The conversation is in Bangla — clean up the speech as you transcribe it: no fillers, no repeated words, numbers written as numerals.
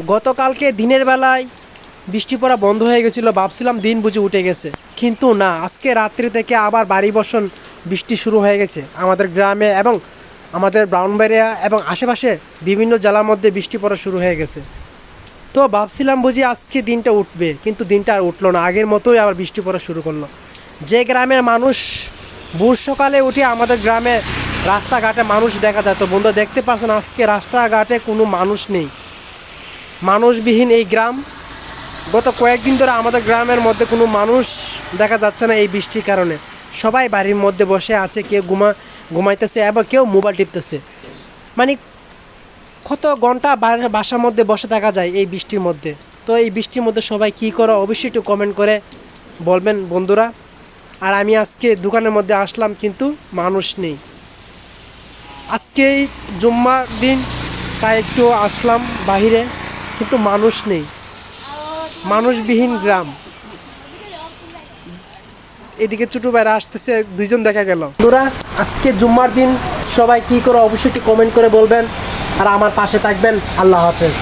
গতকালকে দিনের বেলায় বৃষ্টি পড়া বন্ধ হয়ে গেছিলো, ভাবছিলাম দিন বুঝে উঠে গেছে, কিন্তু না, আজকে রাত্রি থেকে আবার বাড়ি বর্ষণ বৃষ্টি শুরু হয়ে গেছে আমাদের গ্রামে এবং আমাদের ব্রাউনবাড়িয়া এবং আশেপাশে বিভিন্ন জেলার মধ্যে বৃষ্টি পড়া শুরু হয়ে গেছে। তো ভাবছিলাম বুঝি আজকে দিনটা উঠবে, কিন্তু দিনটা আর উঠলো না, আগের মতোই আবার বৃষ্টি পড়া শুরু করলো। যে গ্রামের মানুষ ভোর সকালে উঠে আমাদের গ্রামে রাস্তাঘাটে মানুষ দেখা যায়, তো বন্ধু দেখতে পাচ্ছেন আজকে রাস্তাঘাটে কোনো মানুষ নেই, মানুষবিহীন এই গ্রাম। গত কয়েকদিন ধরে আমাদের গ্রামের মধ্যে কোনো মানুষ দেখা যাচ্ছে না এই বৃষ্টির কারণে। সবাই বাড়ির মধ্যে বসে আছে, কেউ ঘুমাইতেছে এবং কেউ মোবাইল টিপতেছে। মানে কত ঘন্টা বাসার মধ্যে বসে থাকা যায় এই বৃষ্টির মধ্যে। তো এই বৃষ্টির মধ্যে সবাই কী করো অবশ্যই একটু কমেন্ট করে বলবেন বন্ধুরা। আর আমি আজকে দোকানের মধ্যে আসলাম, কিন্তু মানুষ নেই। আজকেই জুম্মার দিন, তাই একটু আসলাম বাহিরে, কিন্তু মানুষ নেই, মানুষবিহীন গ্রাম। এদিকে ছোটো ভাইরা আসতেছে, দুইজন দেখা গেল। বন্ধুরা, আজকে জুম্মার দিন সবাই কী করো অবশ্যই একটু কমেন্ট করে বলবেন, আর আমার পাশে থাকবেন। আল্লাহ হাফেজ।